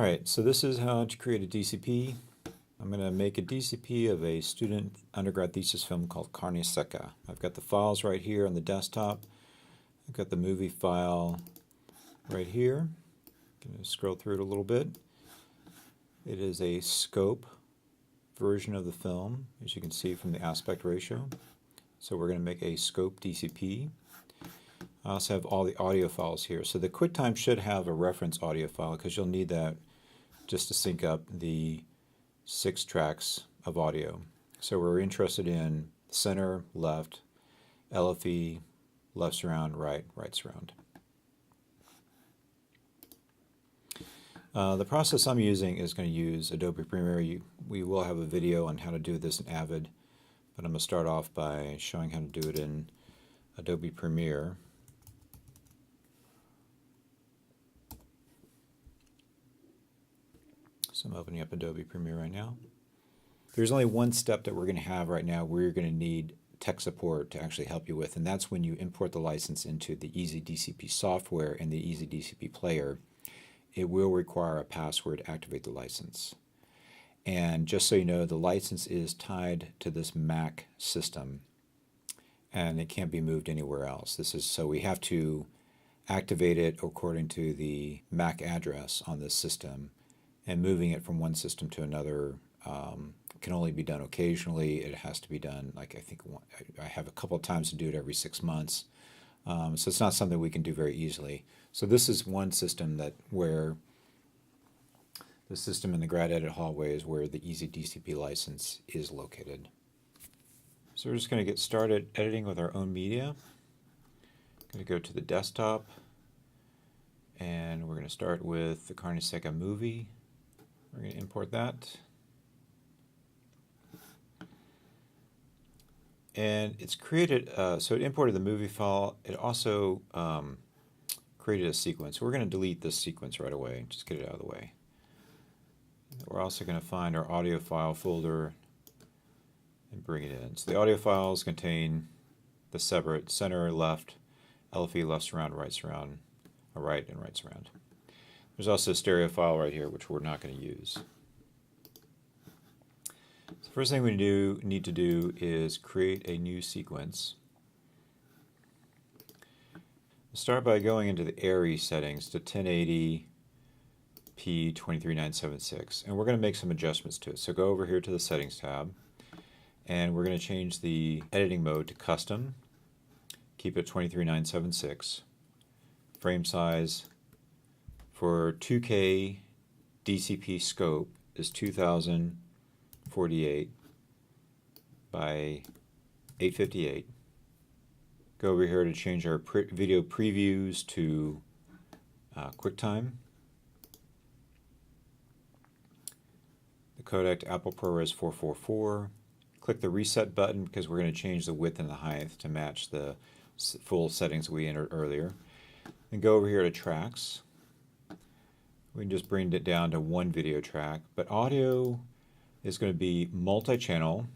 Alright, so this is how to create a DCP. I'm going to make a DCP of a student undergrad thesis film called Carne Seca. I've got the files right here on the desktop. I've got the movie file right here. I'm going to scroll through it a little bit. It is a scope version of the film, as you can see from the aspect ratio. So we're going to make a scope DCP. I also have all the audio files here. So the QuickTime should have a reference audio file because you'll need that just to sync up the 6 tracks of audio. So we're interested in center, left, LFE, left surround, right surround. The process I'm using is going to use Adobe Premiere. We will have a video on how to do this in Avid, but I'm going to start off by showing how to do it in Adobe Premiere. So I'm opening up Adobe Premiere right now. There's only one step that we're going to have right now where you're going to need tech support to actually help you with, and that's when you import the license into the EasyDCP software and the EasyDCP player. It will require a password to activate the license. And just so you know, the license is tied to this Mac system, and it can't be moved anywhere else. So we have to activate it according to the MAC address on this system, and moving it from one system to another can only be done occasionally. It has to be done, like I have a couple of times to do it every 6 months. So it's not something we can do very easily. So this is one system where the system in the grad edit hallway is where the EasyDCP license is located. So we're just going to get started editing with our own media. I'm going to go to the desktop, and we're going to start with the Carne Seca movie. We're going to import that. And it's created, so it imported the movie file. It also created a sequence. We're going to delete this sequence right away, just get it out of the way. We're also going to find our audio file folder and bring it in. So the audio files contain the separate center, left, LFE, left surround, or right and right surround. There's also a stereo file right here, which we're not going to use. So the first thing we need to do is create a new sequence. We'll start by going into the ARRI settings to 1080p 23976, and we're going to make some adjustments to it. So go over here to the Settings tab, and we're going to change the editing mode to Custom. Keep it 23976. Frame size for 2K DCP scope is 2048 by 858. Go over here to change our video previews to QuickTime. The codec to Apple ProRes 444. Click the reset button because we're going to change the width and the height to match the full settings we entered earlier. Then go over here to tracks. We can just bring it down to one video track, but audio is going to be multi-channel,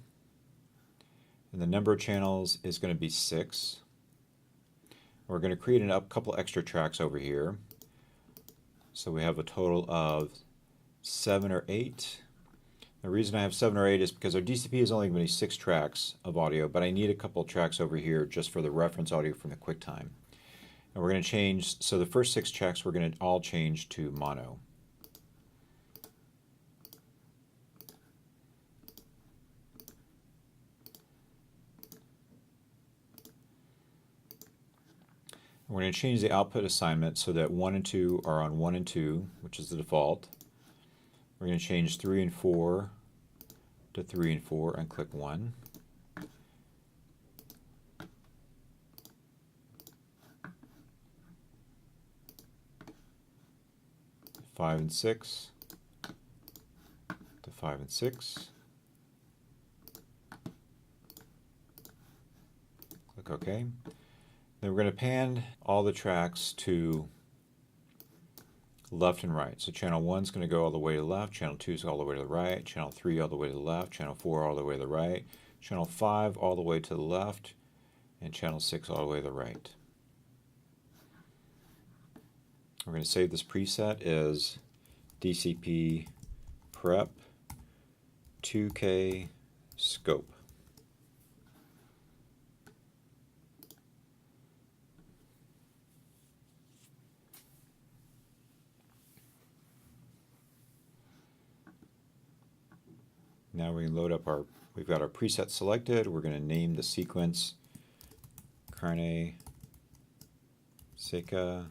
and the number of channels is going to be 6. We're going to create a couple extra tracks over here, so we have a total of 7 or 8. The reason I have 7 or 8 is because our DCP is only going to be 6 tracks of audio, but I need a couple tracks over here just for the reference audio from the QuickTime. And we're going to change, so the first 6 tracks we're going to all change to mono. We're going to change the output assignment so that 1 and 2 are on 1 and 2, which is the default. We're going to change 3 and 4 to 3 and 4 and click 1. 5 and 6 to 5 and 6. Click OK. Then we're going to pan all the tracks to left and right. So channel 1 is going to go all the way to the left, channel 2 is all the way to the right, channel 3 all the way to the left, channel 4 all the way to the right, channel 5 all the way to the left, and channel 6 all the way to the right. We're going to save this preset as DCP prep 2K scope. Now we can load up we've got our preset selected. We're going to name the sequence Carne Seca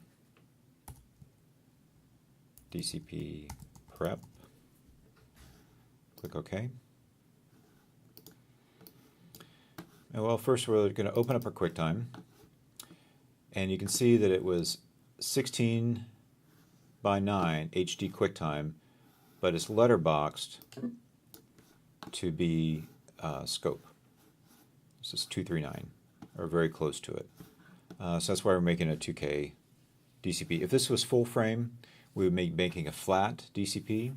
DCP prep. Click OK. And well, first we're going to open up our QuickTime. And you can see that it was 16 by 9 HD QuickTime, but it's letterboxed to be scope. This is 239, or very close to it. So that's why we're making a 2K DCP. If this was full frame, we would be making a flat DCP,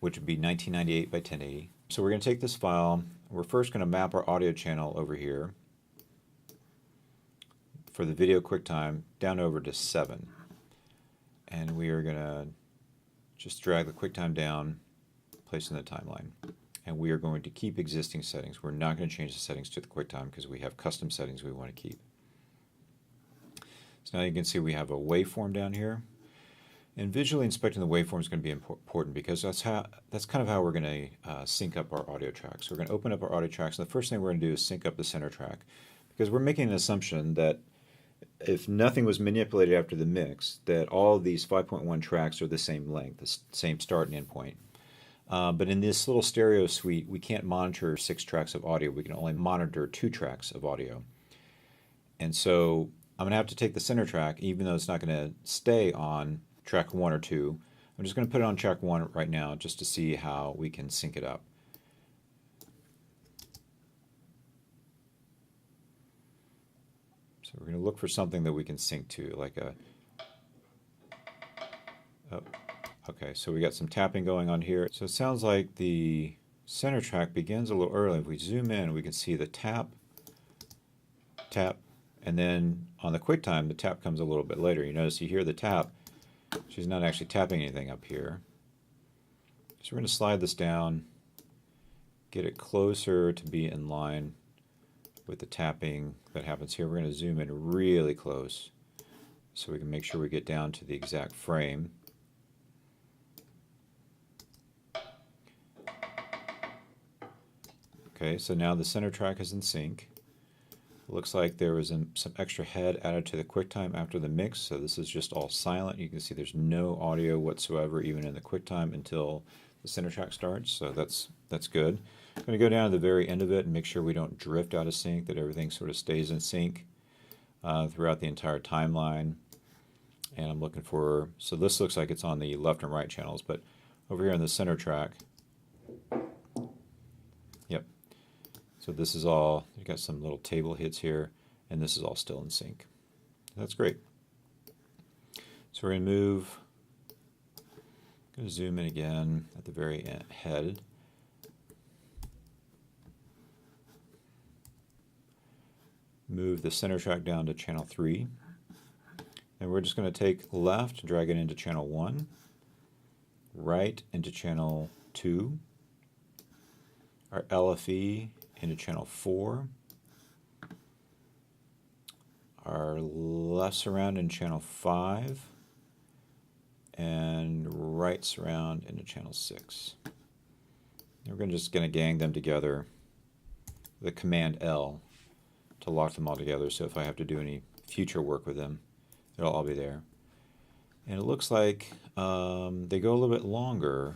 which would be 1998 by 1080. So we're going to take this file. We're first going to map our audio channel over here for the video QuickTime down over to 7. And we are going to just drag the QuickTime down, place in the timeline. And we are going to keep existing settings. We're not going to change the settings to the QuickTime because we have custom settings we want to keep. So now you can see we have a waveform down here. And visually inspecting the waveform is going to be important because that's kind of how we're going to sync up our audio tracks. So we're going to open up our audio tracks, and the first thing we're going to do is sync up the center track, because we're making an assumption that if nothing was manipulated after the mix, that all of these 5.1 tracks are the same length, the same start and end point. But in this little stereo suite, we can't monitor 6 tracks of audio. We can only monitor 2 tracks of audio. And so I'm going to have to take the center track, even though it's not going to stay on track 1 or 2. I'm just going to put it on track 1 right now just to see how we can sync it up. So we're going to look for something that we can sync to, like a... Oh, okay, so we got some tapping going on here. So it sounds like the center track begins a little early. If we zoom in, we can see the tap, tap, and then on the QuickTime, the tap comes a little bit later. You notice you hear the tap. She's not actually tapping anything up here. So we're going to slide this down, get it closer to be in line with the tapping that happens here. We're going to zoom in really close so we can make sure we get down to the exact frame. Okay, so now the center track is in sync. It looks like there was some extra head added to the QuickTime after the mix, so this is just all silent. You can see there's no audio whatsoever even in the QuickTime until the center track starts, so that's good. I'm going to go down to the very end of it and make sure we don't drift out of sync, that everything sort of stays in sync throughout the entire timeline. And I'm looking for, so this looks like it's on the left and right channels, but over here on the center track, yep. So this is all, you've got some little table hits here, and this is all still in sync. That's great. So we're going to move, going to zoom in again at the very head. Move the center track down to channel 3. And we're just going to take left, drag it into channel 1, right into channel 2, our LFE into channel 4, our left surround in channel 5, and right surround into channel 6. And we're just going to gang them together with Command L to lock them all together, so if I have to do any future work with them, it'll all be there. And it looks like they go a little bit longer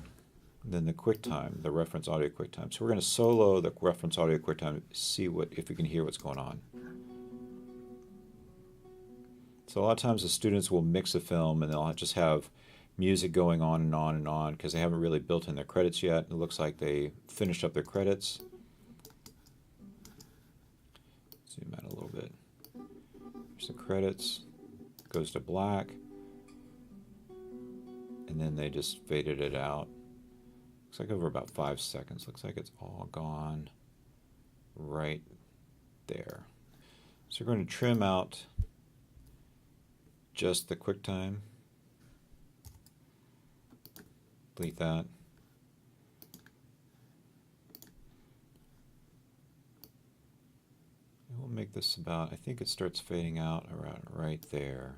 than the QuickTime, the reference audio QuickTime. So we're going to solo the reference audio QuickTime, see if we can hear what's going on. So a lot of times the students will mix a film and they'll just have music going on and on and on because they haven't really built in their credits yet. It looks like they finished up their credits. Zoom out a little bit. There's the credits. Goes to black. And then they just faded it out. Looks like over about 5 seconds. Looks like it's all gone right there. So we're going to trim out just the QuickTime. delete that. We'll make this about, I think it starts fading out around right there.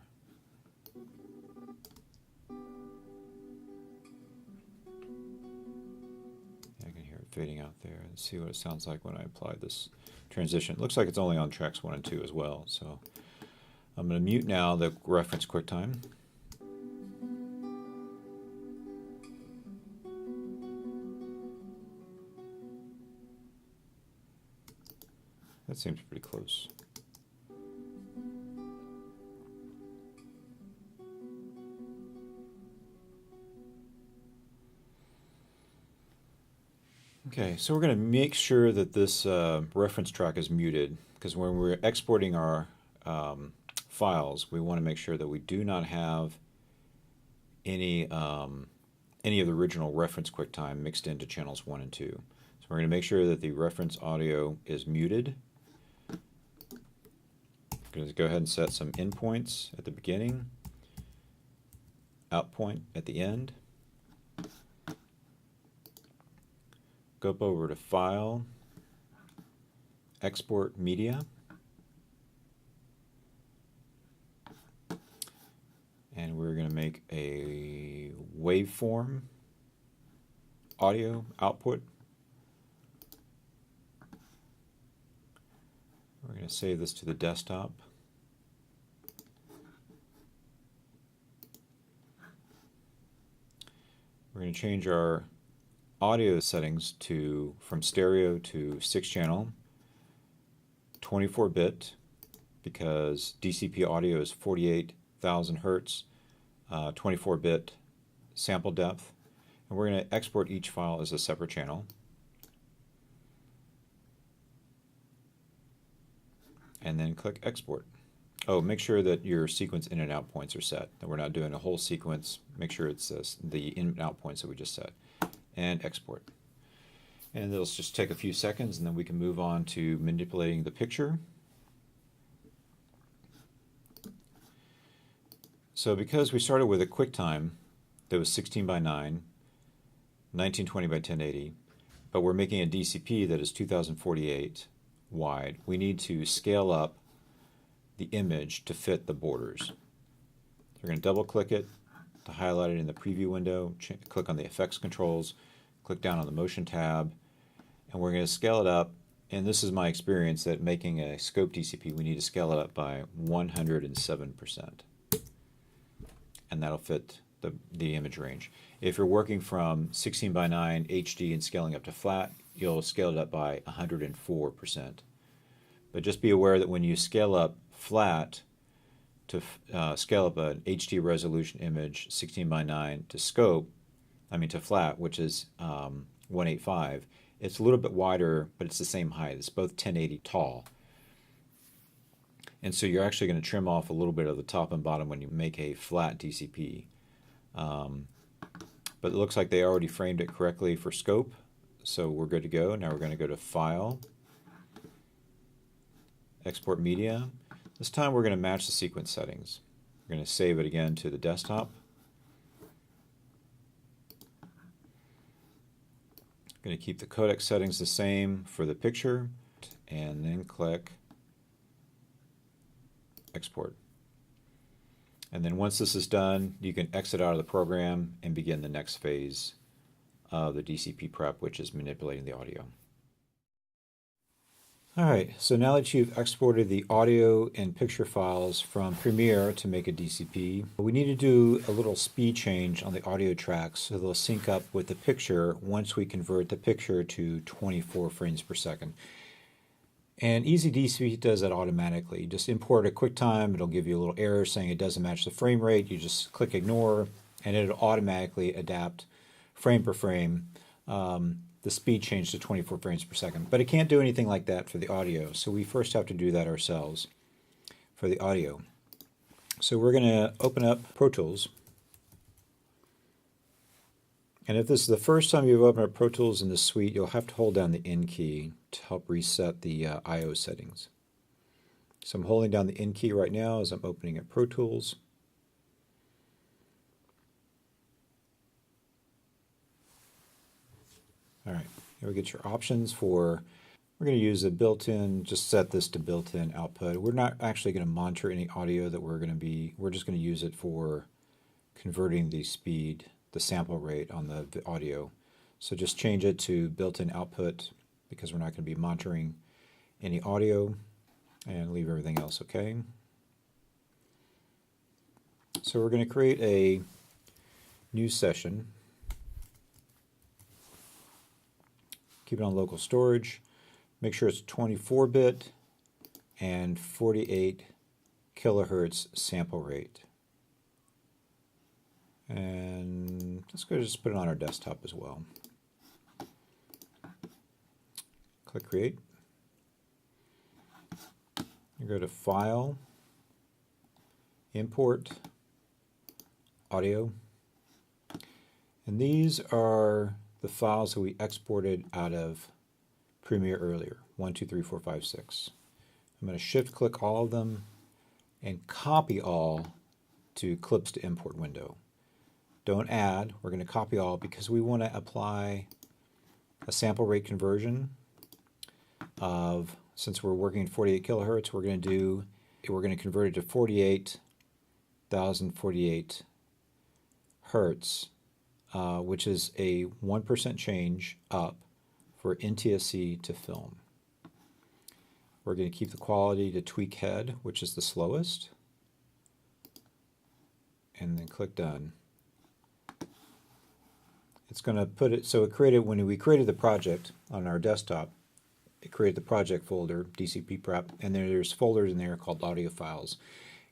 I can hear it fading out there. Let's see what it sounds like when I apply this transition. It looks like it's only on tracks 1 and 2 as well. So I'm going to mute now the reference QuickTime. That seems pretty close. Okay, so we're going to make sure that this reference track is muted, because when we're exporting our files, we want to make sure that we do not have any of the original reference QuickTime mixed into channels 1 and 2. So we're going to make sure that the reference audio is muted. I'm going to go ahead and set some in points at the beginning, out point at the end. Go up over to File, Export Media, and we're going to make a waveform audio output. We're going to save this to the desktop. We're going to change our audio settings from stereo to 6-channel, 24-bit, because DCP audio is 48,000 hertz, 24-bit sample depth, and we're going to export each file as a separate channel. And then click Export. Oh, make sure that your sequence in and out points are set, that we're not doing a whole sequence. Make sure it's the in and out points that we just set. And export. And it'll just take a few seconds, and then we can move on to manipulating the picture. So because we started with a QuickTime that was 16 by 9, 1920 by 1080, but we're making a DCP that is 2048 wide, we need to scale up the image to fit the borders. So we're going to double click it to highlight it in the preview window, click on the effects controls, click down on the motion tab, and we're going to scale it up. And this is my experience that making a scope DCP, we need to scale it up by 107%. And that'll fit the image range. If you're working from 16 by 9 HD and scaling up to flat, you'll scale it up by 104%. But just be aware that when you scale up flat to scale up an HD resolution image 16 by 9 to to flat, which is 185, it's a little bit wider, but it's the same height. It's both 1080 tall. And so you're actually going to trim off a little bit of the top and bottom when you make a flat DCP. But it looks like they already framed it correctly for scope, so we're good to go. Now we're going to go to File, Export Media. This time we're going to match the sequence settings. We're going to save it again to the desktop. I'm going to keep the codec settings the same for the picture, and then click Export. And then once this is done, you can exit out of the program and begin the next phase of the DCP prep, which is manipulating the audio. All right, so now that you've exported the audio and picture files from Premiere to make a DCP, we need to do a little speed change on the audio tracks so they'll sync up with the picture once we convert the picture to 24 frames per second. And Easy DCP does that automatically. You just import a QuickTime, it'll give you a little error saying it doesn't match the frame rate. You just click Ignore, and it'll automatically adapt frame per frame the speed change to 24 frames per second. But it can't do anything like that for the audio, so we first have to do that ourselves for the audio. So we're going to open up ProTools. And if this is the first time you've opened up ProTools in this suite, you'll have to hold down the N key to help reset the I/O settings. So I'm holding down the N key right now as I'm opening up ProTools. All right, here we get your options for, we're going to use a built-in, just set this to built-in output. We're not actually going to monitor any audio that we're just going to use it for converting the speed, the sample rate on the audio. So just change it to built-in output because we're not going to be monitoring any audio, and leave everything else okay. So we're going to create a new session. Keep it on local storage. Make sure it's 24-bit and 48 kilohertz sample rate. And let's go just put it on our desktop as well. Click Create. You go to File, Import, Audio. And these are the files that we exported out of Premiere earlier, 1, 2, 3, 4, 5, 6. I'm going to shift click all of them and copy all to Clips to Import window. Don't add, we're going to copy all because we want to apply a sample rate conversion of, since we're working at 48 kilohertz, we're going to convert it to 48,048 hertz, which is a 1% change up for NTSC to film. We're going to keep the quality to tweak head, which is the slowest, and then click Done. It's going to put it, so it created, when we created the project on our desktop, it created the project folder, DCP Prep, and there's folders in there called audio files.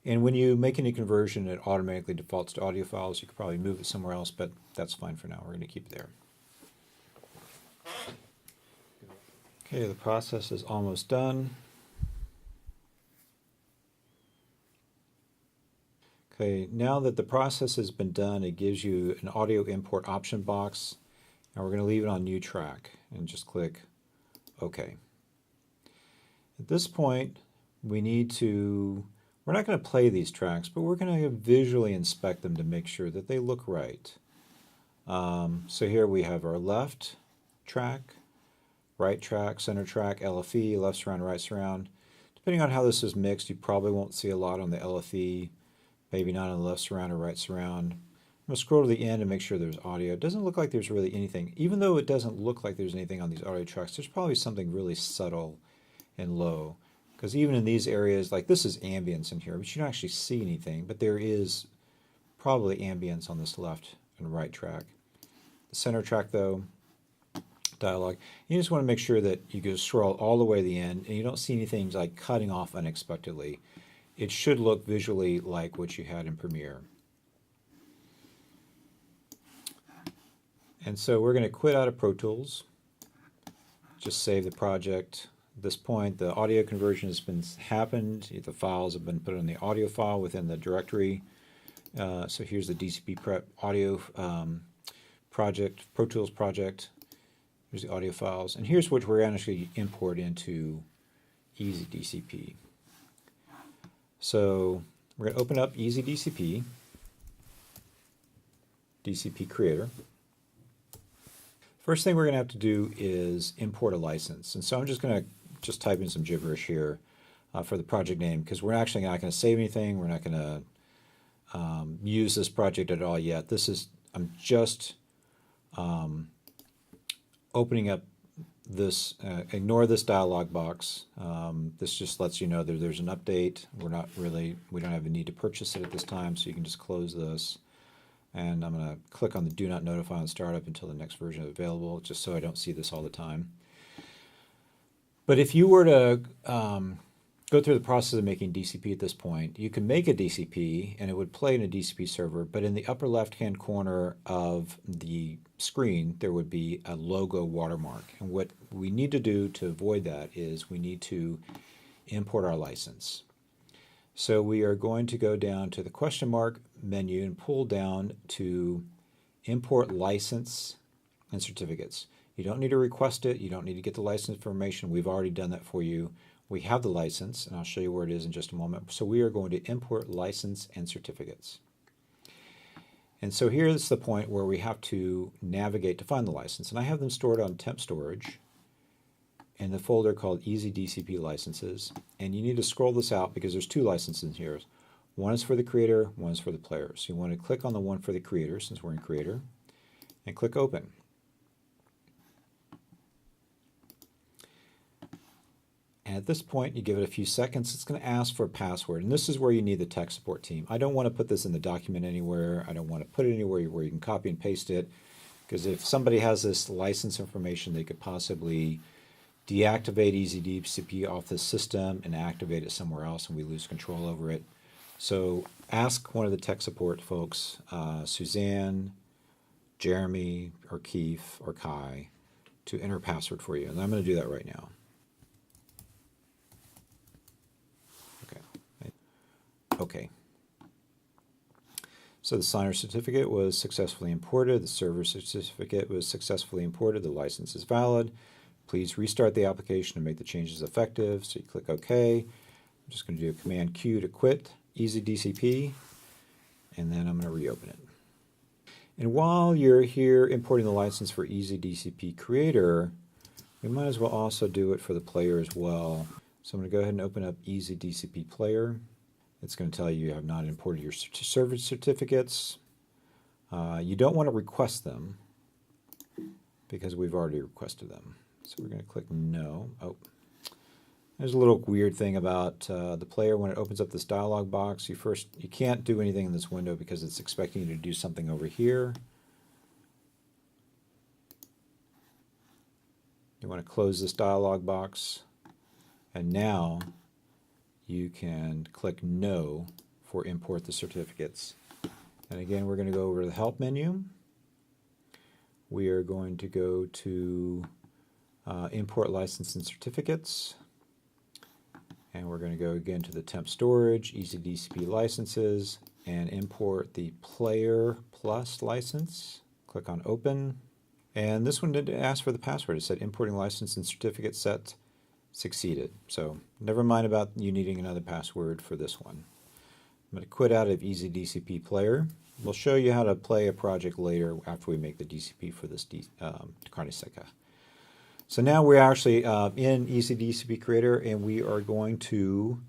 And when you make any conversion, it automatically defaults to audio files. You could probably move it somewhere else, but that's fine for now. We're going to keep it there. Okay, the process is almost done. Okay, now that the process has been done, it gives you an audio import option box, and we're going to leave it on New Track and just click OK. At this point, we're not going to play these tracks, but we're going to visually inspect them to make sure that they look right. So here we have our left track, right track, center track, LFE, left surround, right surround. Depending on how this is mixed, you probably won't see a lot on the LFE, maybe not on the left surround or right surround. I'm going to scroll to the end and make sure there's audio. It doesn't look like there's really anything. Even though it doesn't look like there's anything on these audio tracks, there's probably something really subtle and low. Because even in these areas, like this is ambience in here, but you don't actually see anything, but there is probably ambience on this left and right track. The center track though, dialogue, you just want to make sure that you go scroll all the way to the end and you don't see anything like cutting off unexpectedly. It should look visually like what you had in Premiere. And so we're going to quit out of Pro Tools, just save the project. At this point, the audio conversion has happened. The files have been put in the audio file within the directory. So here's the DCP Prep audio project, Pro Tools project. Here's the audio files. And here's what we're actually import into Easy DCP. So we're going to open up Easy DCP, DCP Creator. First thing we're going to have to do is import a license. And so I'm just going to type in some gibberish here for the project name, because we're actually not going to save anything. We're not going to use this project at all yet. I'm just opening up this, ignore this dialog box. This just lets you know that there's an update. We don't have a need to purchase it at this time, so you can just close this. And I'm going to click on the Do Not Notify on Startup until the next version is available, just so I don't see this all the time. But if you were to go through the process of making DCP at this point, you can make a DCP and it would play in a DCP server, but in the upper left-hand corner of the screen, there would be a logo watermark. And what we need to do to avoid that is we need to import our license. So we are going to go down to the question mark menu and pull down to Import License and Certificates. You don't need to request it. You don't need to get the license information. We've already done that for you. We have the license, and I'll show you where it is in just a moment. So we are going to import license and certificates. And so here's the point where we have to navigate to find the license. And I have them stored on temp storage in the folder called Easy DCP Licenses. And you need to scroll this out because there's two licenses here. One is for the creator, one is for the player. So you want to click on the one for the creator, since we're in creator, and click open. And at this point, you give it a few seconds. It's going to ask for a password. And this is where you need the tech support team. I don't want to put this in the document anywhere. I don't want to put it anywhere where you can copy and paste it. Because if somebody has this license information, they could possibly deactivate Easy DCP off the system and activate it somewhere else, and we lose control over it. So ask one of the tech support folks, Suzanne, Jeremy, or Keith, or Kai, to enter a password for you. And I'm going to do that right now. Okay. So the signer certificate was successfully imported. The server certificate was successfully imported. The license is valid. Please restart the application to make the changes effective. So you click OK. I'm just going to do a Command Q to quit Easy DCP, and then I'm going to reopen it. And while you're here importing the license for Easy DCP Creator, we might as well also do it for the player as well. So I'm going to go ahead and open up Easy DCP Player. It's going to tell you have not imported your server certificates. You don't want to request them because we've already requested them. So we're going to click no. Oh, there's a little weird thing about the player when it opens up this dialog box. You can't do anything in this window because it's expecting you to do something over here. You want to close this dialog box, and now you can click no for import the certificates. And again, we're going to go over to the help menu. We are going to go to import license and certificates. And we're going to go again to the temp storage, Easy DCP licenses, and import the player plus license. Click on open. And this one didn't ask for the password. It said importing license and certificate set succeeded. So never mind about you needing another password for this one. I'm going to quit out of Easy DCP Player. We'll show you how to play a project later after we make the DCP for this carne seca. So now we're actually in Easy DCP Creator, and we are going to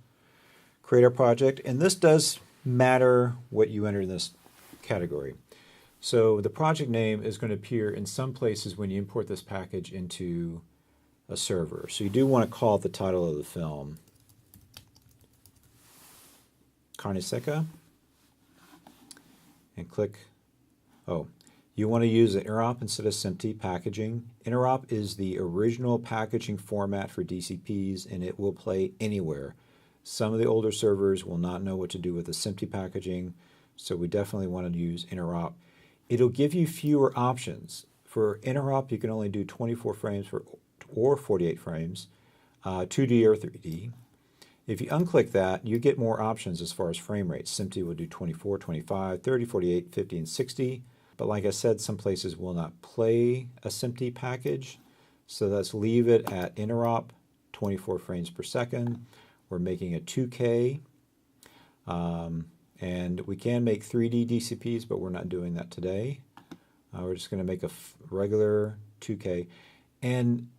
create our project. And this does matter what you enter in this category. So the project name is going to appear in some places when you import this package into a server. So you do want to call it the title of the film, Carne Seca, and click, you want to use the interop instead of SMPTE packaging. Interop is the original packaging format for DCPs, and it will play anywhere. Some of the older servers will not know what to do with the SMPTE packaging, so we definitely want to use interop. It'll give you fewer options. For interop, you can only do 24 frames or 48 frames, 2D or 3D. If you unclick that, you get more options as far as frame rates. SMPTE will do 24, 25, 30, 48, 50, and 60. But like I said, some places will not play a SMPTE package. So let's leave it at interop, 24 frames per second. We're making a 2K. And we can make 3D DCPs, but we're not doing that today. We're just going to make a regular 2K. And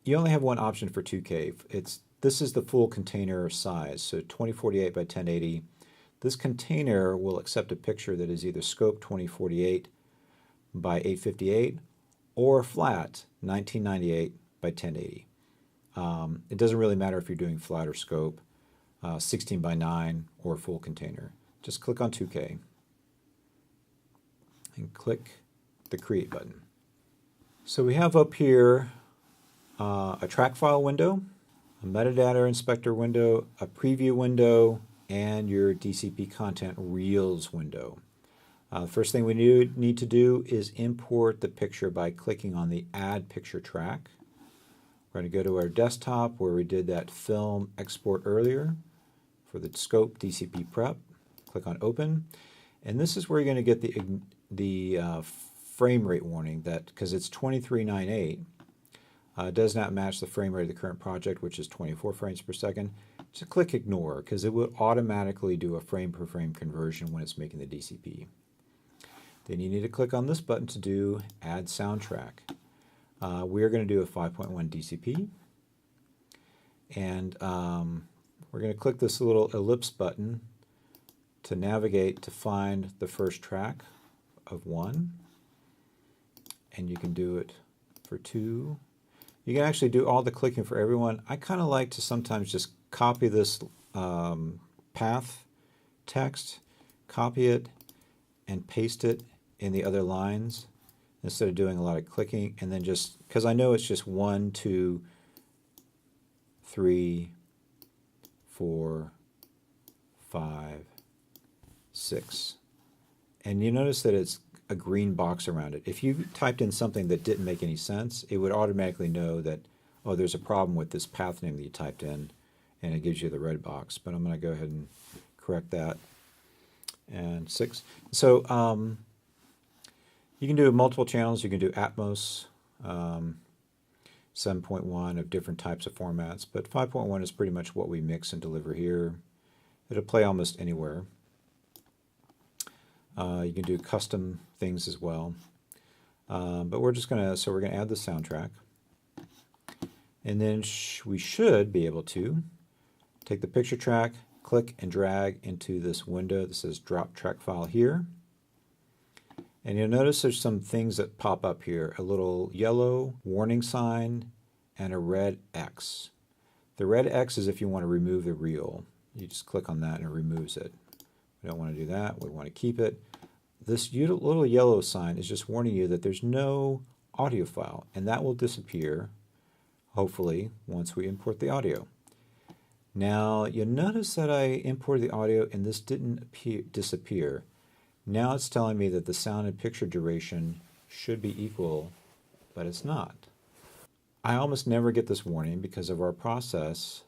you only have one option for 2K. This is the full container size, so 2048 by 1080. This container will accept a picture that is either scope 2048 by 858 or flat 1998 by 1080. It doesn't really matter if you're doing flat or scope, 16 by 9 or full container. Just click on 2K and click the Create button. So we have up here a track file window, a metadata inspector window, a preview window, and your DCP content reels window. The first thing we need to do is import the picture by clicking on the Add Picture track. We're going to go to our desktop where we did that film export earlier for the scope DCP prep. Click on Open, and this is where you're going to get the frame rate warning that because it's 2398, does not match the frame rate of the current project, which is 24 frames per second. Just click Ignore because it will automatically do a frame per frame conversion when it's making the DCP. Then you need to click on this button to do Add Soundtrack. We are going to do a 5.1 DCP. And we're going to click this little ellipse button to navigate to find the first track of 1. And you can do it for 2. You can actually do all the clicking for everyone. I kind of like to sometimes just copy this path text, copy it, and paste it in the other lines instead of doing a lot of clicking, and then just, because I know it's just 1, 2, 3, 4, 5, 6. And you notice that it's a green box around it. If you typed in something that didn't make any sense, it would automatically know that, oh, there's a problem with this path name that you typed in, and it gives you the red box. But I'm going to go ahead and correct that. And 6. So you can do multiple channels. You can do Atmos, 7.1 of different types of formats, but 5.1 is pretty much what we mix and deliver here. It'll play almost anywhere. You can do custom things as well. But we're just going to, so we're going to add the soundtrack. And then we should be able to take the picture track, click and drag into this window that says drop track file here. And you'll notice there's some things that pop up here, a little yellow warning sign and a red X. The red X is if you want to remove the reel. You just click on that and it removes it. We don't want to do that. We want to keep it. This little yellow sign is just warning you that there's no audio file, and that will disappear, hopefully, once we import the audio. Now, you'll notice that I imported the audio and this didn't disappear. Now it's telling me that the sound and picture duration should be equal, but it's not. I almost never get this warning because of our process.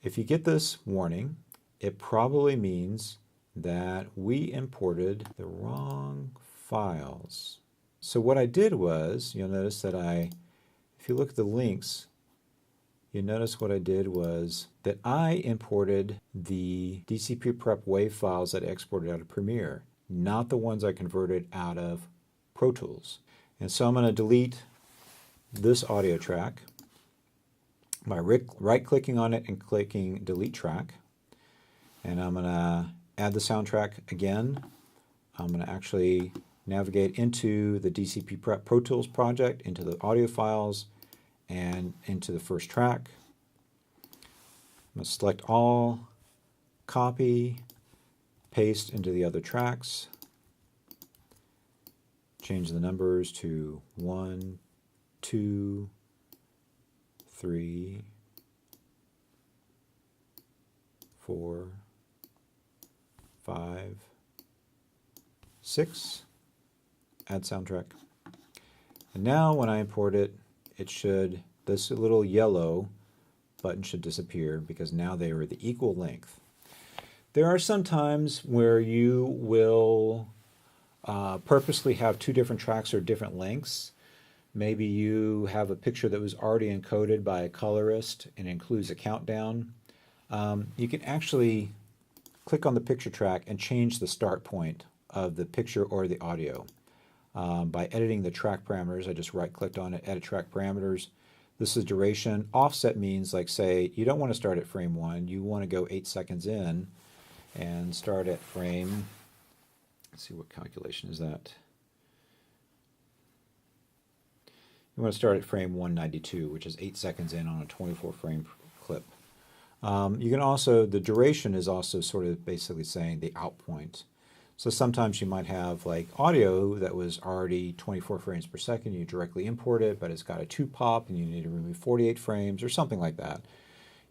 If you get this warning, it probably means that we imported the wrong files. So what I did was, you'll notice that if you look at the links, you notice what I did was that I imported the DCP Prep WAV files that I exported out of Premiere, not the ones I converted out of ProTools. And so I'm going to delete this audio track by right-clicking on it and clicking Delete Track. And I'm going to add the soundtrack again. I'm going to actually navigate into the DCP Prep ProTools project, into the audio files, and into the first track. I'm going to select all, copy, paste into the other tracks, change the numbers to 1, 2, 3, 4, 5, 6, add soundtrack. And now when I import it, this little yellow button should disappear because now they are the equal length. There are some times where you will purposely have two different tracks or different lengths. Maybe you have a picture that was already encoded by a colorist and includes a countdown. You can actually click on the picture track and change the start point of the picture or the audio. By editing the track parameters, I just right-clicked on it, edit track parameters. This is duration. Offset means, like, say, you don't want to start at frame 1. You want to go 8 seconds in and start at frame, let's see, what calculation is that? You want to start at frame 192, which is 8 seconds in on a 24 frame clip. You can also, the duration is also sort of basically saying the out point. So sometimes you might have like audio that was already 24 frames per second, you directly import it, but it's got a 2 pop and you need to remove 48 frames or something like that.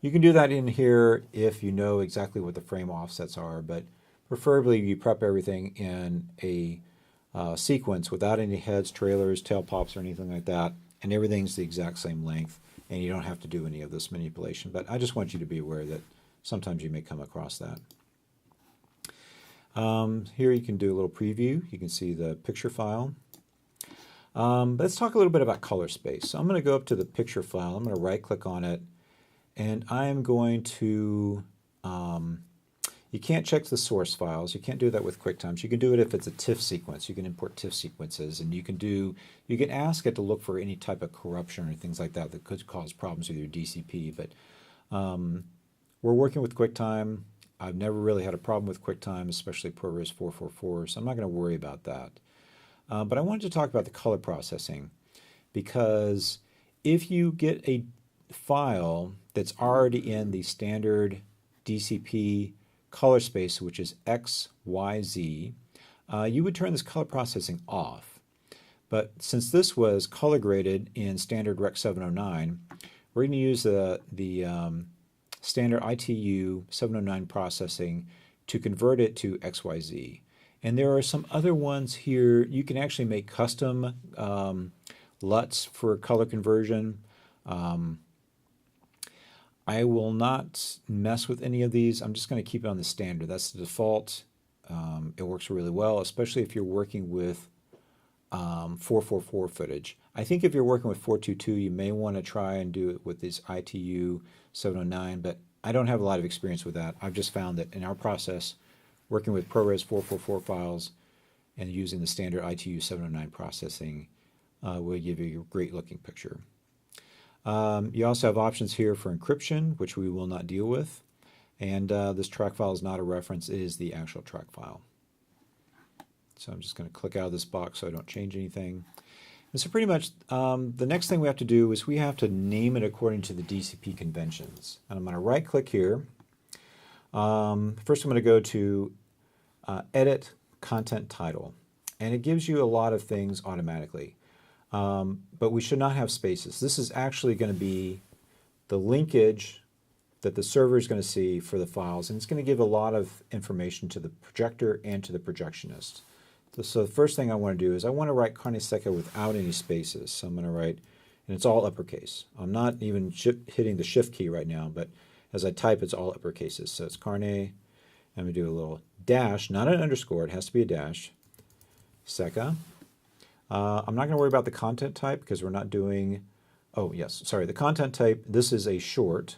You can do that in here if you know exactly what the frame offsets are, but preferably you prep everything in a sequence without any heads, trailers, tail pops, or anything like that, and everything's the exact same length, and you don't have to do any of this manipulation. But I just want you to be aware that sometimes you may come across that. Here you can do a little preview. You can see the picture file. Let's talk a little bit about color space. So I'm going to go up to the picture file. I'm going to right-click on it, and I'm going to, You can't check the source files. You can't do that with QuickTime. You can do it if it's a TIFF sequence. You can import TIFF sequences, and you can ask it to look for any type of corruption or things like that that could cause problems with your DCP. But we're working with QuickTime. I've never really had a problem with QuickTime, especially ProRes 444, so I'm not going to worry about that. But I wanted to talk about the color processing, because if you get a file that's already in the standard DCP color space, which is XYZ, you would turn this color processing off. But since this was color graded in standard Rec 709, we're going to use the standard ITU 709 processing to convert it to XYZ. And there are some other ones here. You can actually make custom LUTs for color conversion. I will not mess with any of these. I'm just going to keep it on the standard. That's the default. It works really well, especially if you're working with 444 footage. I think if you're working with 422, you may want to try and do it with this ITU 709, but I don't have a lot of experience with that. I've just found that in our process, working with ProRes 444 files and using the standard ITU 709 processing will give you a great looking picture. You also have options here for encryption, which we will not deal with. And this track file is not a reference, it is the actual track file. So I'm just going to click out of this box so I don't change anything. And so pretty much the next thing we have to do is we have to name it according to the DCP conventions. And I'm going to right click here. First I'm going to go to Edit Content Title. And it gives you a lot of things automatically. But we should not have spaces. This is actually going to be the linkage that the server is going to see for the files, and it's going to give a lot of information to the projector and to the projectionist. So the first thing I want to do is I want to write carne seca without any spaces. So I'm going to write, and it's all uppercase. I'm not even hitting the shift key right now, but as I type, it's all uppercases. So it's carne, and I'm going to do a little dash, not an underscore, it has to be a dash, seca. I'm not going to worry about the content type because we're not doing, oh yes, sorry, the content type, this is a short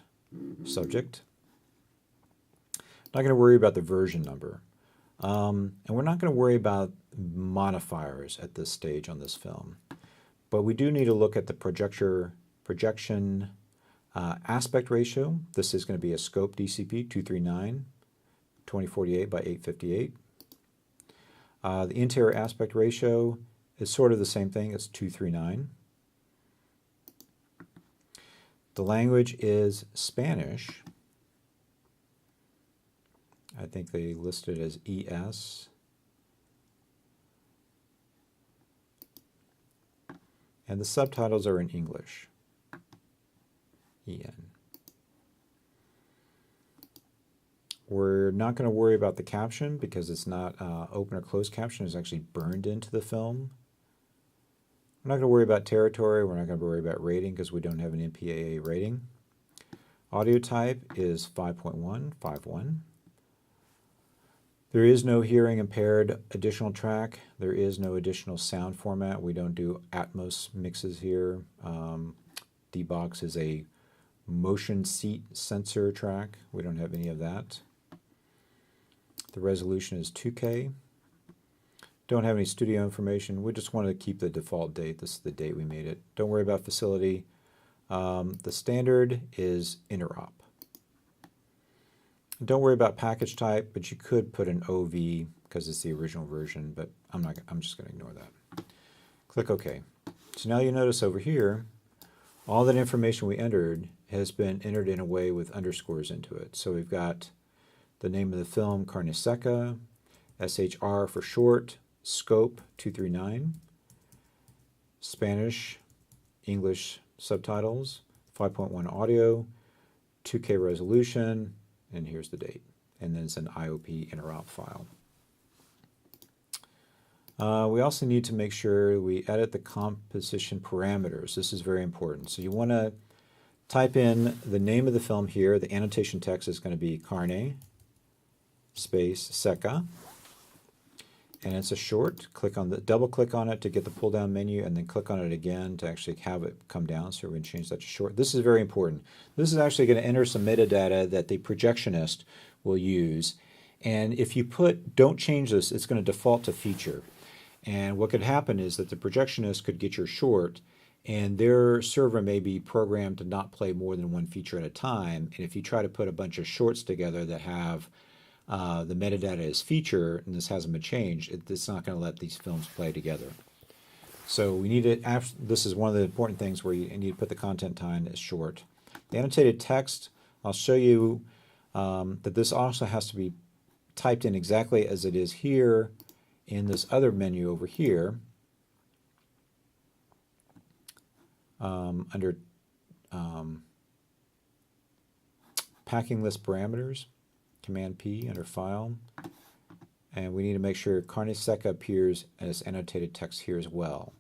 subject. Not going to worry about the version number. And we're not going to worry about modifiers at this stage on this film. But we do need to look at the projection aspect ratio. This is going to be a scope DCP 239, 2048 by 858. The interior aspect ratio is sort of the same thing, it's 239. The language is Spanish. I think they listed it as ES. And the subtitles are in English, EN. We're not going to worry about the caption because it's not open or closed caption. It's actually burned into the film. We're not going to worry about territory. We're not going to worry about rating because we don't have an MPAA rating. Audio type is 5.151. There is no hearing impaired additional track. There is no additional sound format. We don't do Atmos mixes here. D-Box is a motion seat sensor track. We don't have any of that. The resolution is 2K. Don't have any studio information. We just wanted to keep the default date. This is the date we made it. Don't worry about facility. The standard is interop. Don't worry about package type, but you could put an OV because it's the original version, but I'm just going to ignore that. Click OK. So now you notice over here, all that information we entered has been entered in a way with underscores into it. So we've got the name of the film, Carne Seca, SHR for short, scope 239, Spanish, English subtitles, 5.1 audio, 2K resolution, and here's the date. And then it's an IOP interop file. We also need to make sure we edit the composition parameters. This is very important. So you want to type in the name of the film here. The annotation text is going to be Carne space Seca. And it's a short. Double click on it to get the pull down menu, and then click on it again to actually have it come down. So we're going to change that to short. This is very important. This is actually going to enter some metadata that the projectionist will use. And if you put don't change this, it's going to default to feature. And what could happen is that the projectionist could get your short, and their server may be programmed to not play more than one feature at a time. And if you try to put a bunch of shorts together that have the metadata as feature, and this hasn't been changed, it's not going to let these films play together. So we need to, this is one of the important things where you need to put the content time as short. The annotated text, I'll show you that this also has to be typed in exactly as it is here in this other menu over here under packing list parameters, Command P under File, and we need to make sure carne seca appears as annotated text here as well.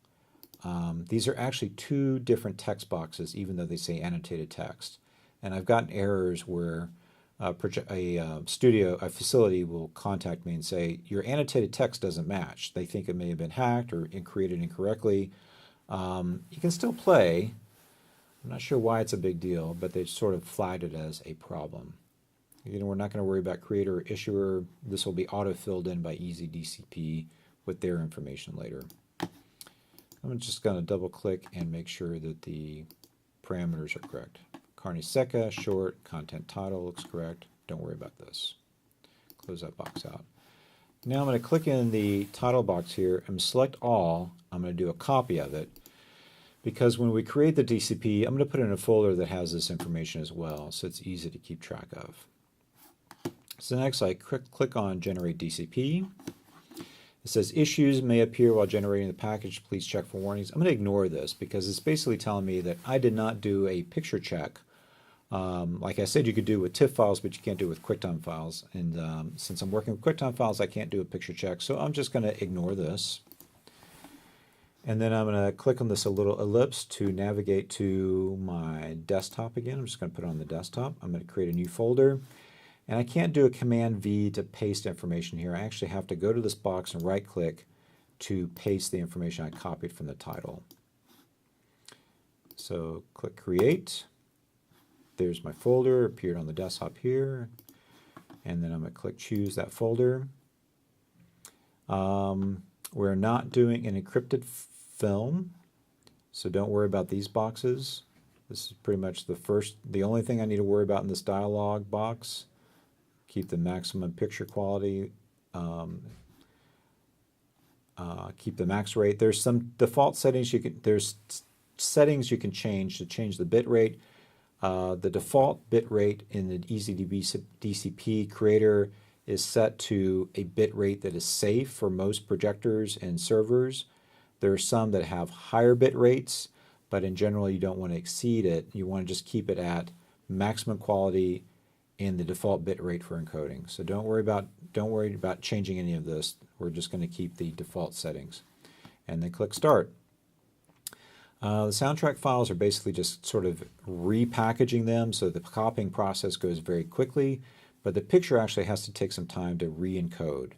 These are actually two different text boxes, even though they say annotated text. And I've gotten errors where a facility will contact me and say, your annotated text doesn't match. They think it may have been hacked or created incorrectly. You can still play. I'm not sure why it's a big deal, but they sort of flagged it as a problem. You know, we're not going to worry about creator or issuer. This will be auto-filled in by EasyDCP with their information later. I'm just going to double-click and make sure that the parameters are correct. Carne seca, short, content title looks correct. Don't worry about this. Close that box out. Now I'm going to click in the title box here and select all. I'm going to do a copy of it because when we create the DCP, I'm going to put it in a folder that has this information as well, so it's easy to keep track of. So next I click on Generate DCP. It says issues may appear while generating the package. Please check for warnings. I'm going to ignore this because it's basically telling me that I did not do a picture check. Like I said, you could do with TIFF files, but you can't do it with QuickTime files. And since I'm working with QuickTime files, I can't do a picture check. So I'm just going to ignore this. And then I'm going to click on this little ellipse to navigate to my desktop again. I'm just going to put it on the desktop. I'm going to create a new folder. And I can't do a Command V to paste information here. I actually have to go to this box and right-click to paste the information I copied from the title. So click Create. There's my folder, appeared on the desktop here. And then I'm going to click Choose that folder. We're not doing an encrypted film, so don't worry about these boxes. This is pretty much the only thing I need to worry about in this dialog box. Keep the maximum picture quality, keep the max rate. There's some default settings there's settings you can change to change the bit rate. The default bit rate in the DCP Creator is set to a bit rate that is safe for most projectors and servers. There are some that have higher bit rates, but in general you don't want to exceed it. You want to just keep it at maximum quality in the default bit rate for encoding. So don't worry about changing any of this. We're just going to keep the default settings. And then click Start. The soundtrack files are basically just sort of repackaging them so the copying process goes very quickly, but the picture actually has to take some time to re-encode.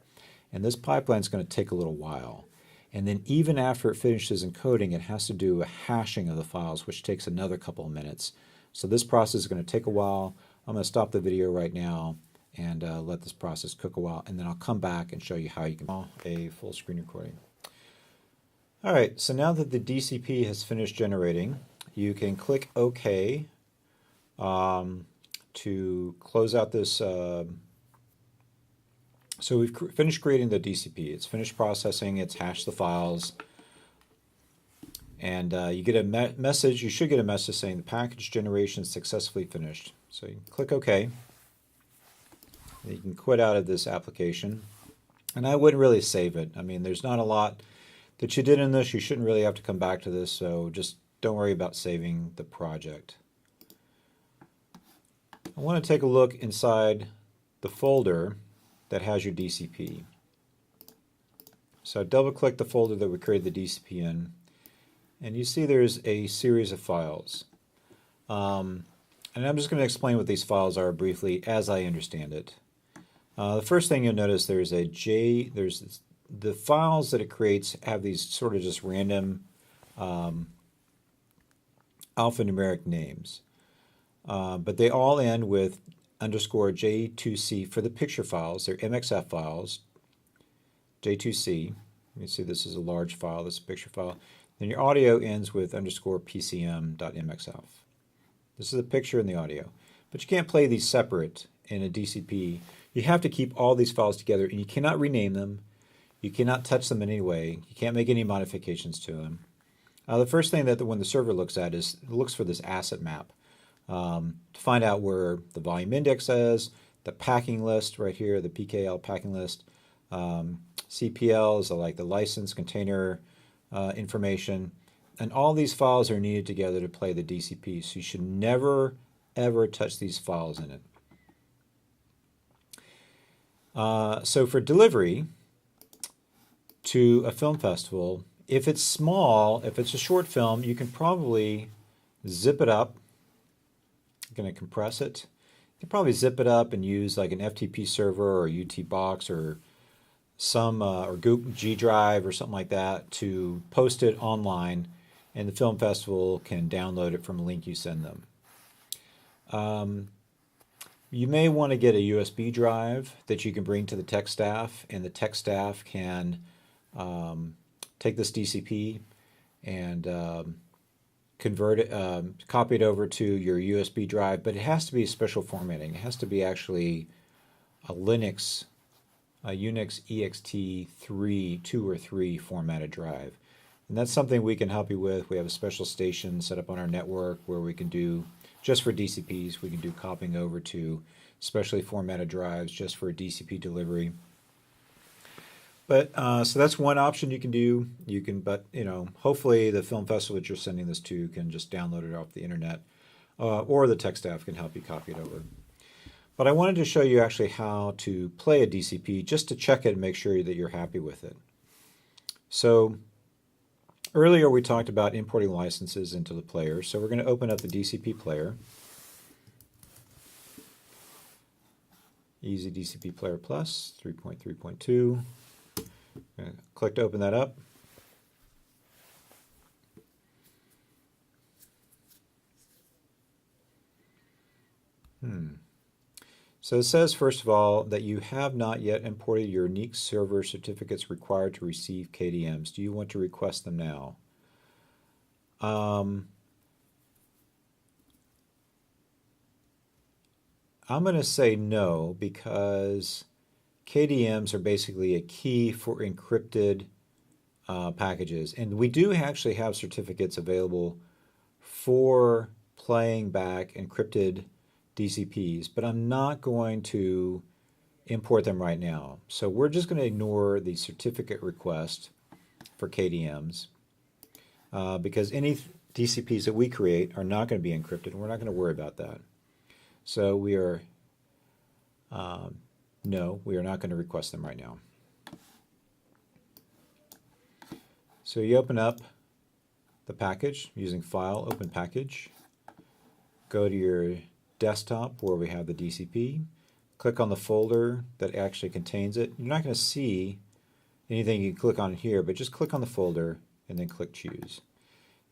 And this pipeline is going to take a little while. And then even after it finishes encoding, it has to do a hashing of the files, which takes another couple of minutes. So this process is going to take a while. I'm going to stop the video right now and let this process cook a while, and then I'll come back and show you how you can do a full screen recording. All right, so now that the DCP has finished generating, you can click OK to close out this. So we've finished creating the DCP. It's finished processing. It's hashed the files. And you get a message. You should get a message saying the package generation is successfully finished. So you can click OK. You can quit out of this application. And I wouldn't really save it. I mean, there's not a lot that you did in this. You shouldn't really have to come back to this. So just don't worry about saving the project. I want to take a look inside the folder that has your DCP. So I double-click the folder that we created the DCP in. And you see there's a series of files. And I'm just going to explain what these files are briefly as I understand it. The first thing you'll notice there's the files that it creates have these sort of just random alphanumeric names. But they all end with underscore J2C for the picture files. They're MXF files, J2C. You can see this is a large file, this is a picture file. Then your audio ends with underscore PCM.mxf. This is the picture and the audio. But you can't play these separate in a DCP. You have to keep all these files together, and you cannot rename them. You cannot touch them in any way. You can't make any modifications to them. The first thing that when the server looks at is it looks for this asset map to find out where the volume index is, the packing list right here, the PKL packing list. CPL is like the license container information. And all these files are needed together to play the DCP. So you should never, ever touch these files in it. So for delivery to a film festival, if it's small, if it's a short film, you can probably zip it up. I'm going to compress it. You can probably zip it up and use like an FTP server or UT box or some or Google G Drive or something like that to post it online, and the film festival can download it from a link you send them. You may want to get a USB drive that you can bring to the tech staff, and the tech staff can take this DCP and convert it, copy it over to your USB drive, but it has to be special formatting. It has to be actually a Unix ext 2 or 3 formatted drive. And that's something we can help you with. We have a special station set up on our network where we can do, just for DCPs, we can do copying over to specially formatted drives just for DCP delivery. But so that's one option you can do. You can, but you know, hopefully the film festival that you're sending this to can just download it off the internet, or the tech staff can help you copy it over. But I wanted to show you actually how to play a DCP just to check it and make sure that you're happy with it. So earlier we talked about importing licenses into the player. So we're going to open up the DCP player. Easy DCP Player Plus 3.3.2. Click to open that up. So it says, first of all, that you have not yet imported your unique server certificates required to receive KDMs. Do you want to request them now? I'm going to say no, because KDMs are basically a key for encrypted packages. And we do actually have certificates available for playing back encrypted DCPs, but I'm not going to import them right now. So we're just going to ignore the certificate request for KDMs because any DCPs that we create are not going to be encrypted, and we're not going to worry about that. So we are, no, we are not going to request them right now. So you open up the package using File, Open Package, go to your desktop where we have the DCP, click on the folder that actually contains it. You're not going to see anything you can click on here, but just click on the folder and then click Choose.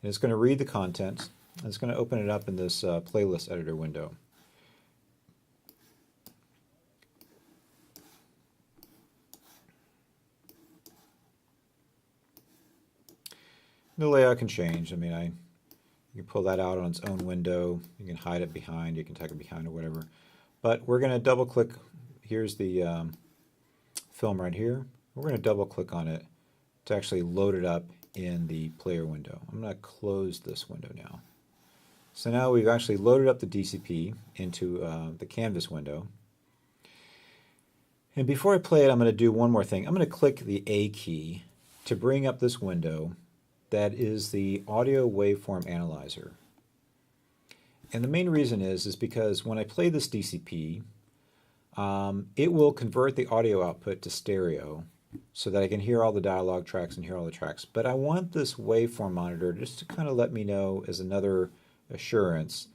And it's going to read the contents, and it's going to open it up in this playlist editor window. The layout can change. I mean, you can pull that out on its own window. You can hide it behind. You can tuck it behind or whatever. But we're going to double click. Here's the film right here. We're going to double click on it to actually load it up in the player window. I'm going to close this window now. So now we've actually loaded up the DCP into the canvas window. And before I play it, I'm going to do one more thing. I'm going to click the A key to bring up this window that is the audio waveform analyzer. And the main reason is because when I play this DCP, it will convert the audio output to stereo so that I can hear all the dialogue tracks and hear all the tracks. But I want this waveform monitor just to kind of let me know as another assurance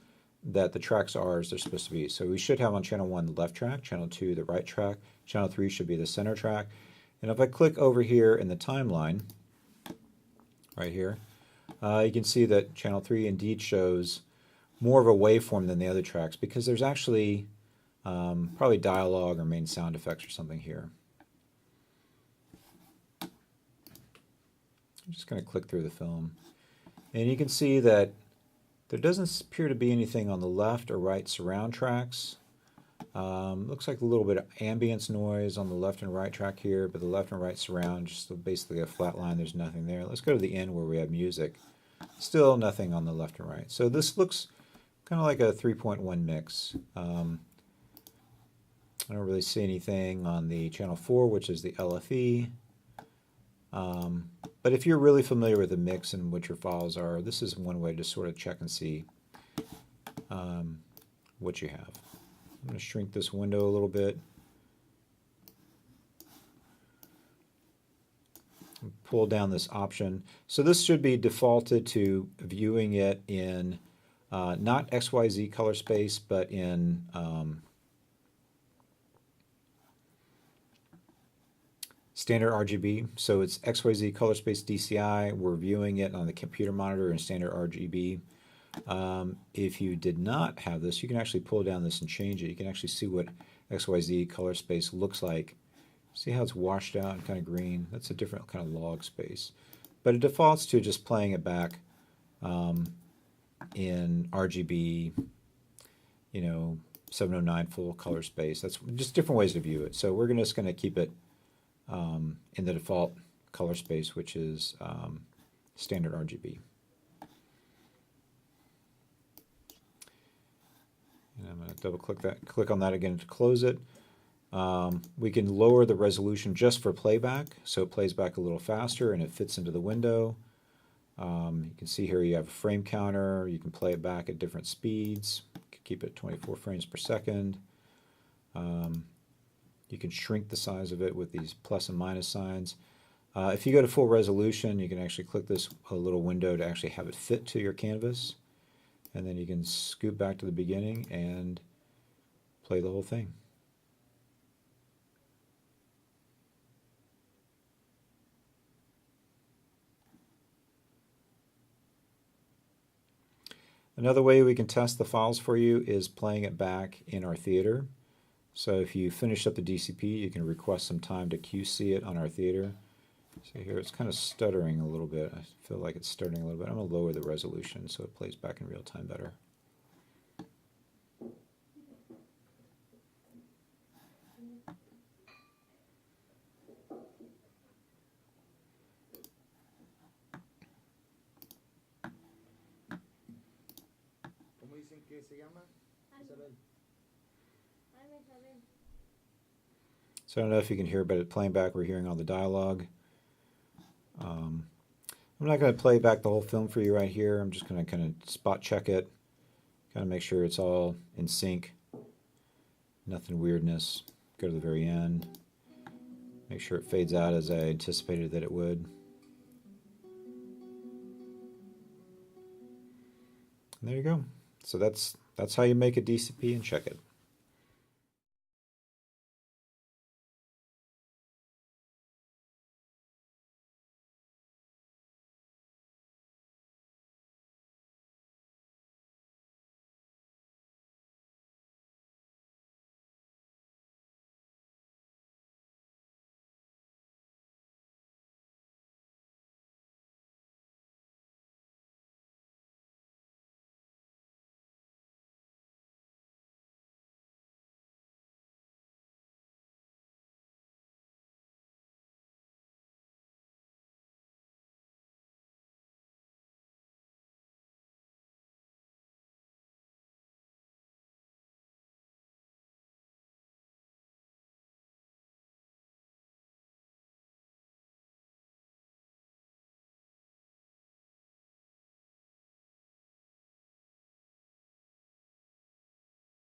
that the tracks are as they're supposed to be. So we should have on channel 1 the left track, channel 2 the right track, channel 3 should be the center track. And if I click over here in the timeline, right here, you can see that channel 3 indeed shows more of a waveform than the other tracks because there's actually Probably dialogue or main sound effects or something here. I'm just going to click through the film. And you can see that there doesn't appear to be anything on the left or right surround tracks. Looks like a little bit of ambience noise on the left and right track here, but the left and right surround, just basically a flat line, there's nothing there. Let's go to the end where we have music. Still nothing on the left and right. So this looks kind of like a 3.1 mix. I don't really see anything on the channel 4, which is the LFE. But if you're really familiar with the mix and what your files are, this is one way to sort of check and see what you have. I'm going to shrink this window a little bit. Pull down this option. So this should be defaulted to viewing it in not XYZ color space, but in standard RGB. So it's XYZ color space DCI. We're viewing it on the computer monitor in standard RGB. If you did not have this, you can actually pull down this and change it. You can actually see what XYZ color space looks like. See how it's washed out and kind of green? That's a different kind of log space. But it defaults to just playing it back in RGB, 709 full color space. That's just different ways to view it. So we're just going to keep it in the default color space, which is standard RGB. And I'm going to double click on that again to close it. We can lower the resolution just for playback, so it plays back a little faster and it fits into the window. You can see here you have a frame counter. You can play it back at different speeds. You can keep it at 24 frames per second. You can shrink the size of it with these plus and minus signs. If you go to full resolution, you can actually click this little window to actually have it fit to your canvas. And then you can scoot back to the beginning and play the whole thing. Another way we can test the files for you is playing it back in our theater. So if you finish up the DCP, you can request some time to QC it on our theater. So here it's kind of stuttering a little bit. I feel like it's stuttering a little bit. I'm going to lower the resolution so it plays back in real time better. ¿Cómo dicen que se llama? Isabel. So I don't know if you can hear, but playing back, we're hearing all the dialogue. I'm not going to play back the whole film for you right here. I'm just going to kind of spot check it, kind of make sure it's all in sync. Nothing weirdness. Go to the very end. Make sure it fades out as I anticipated that it would. And there you go. So that's how you make a DCP and check it.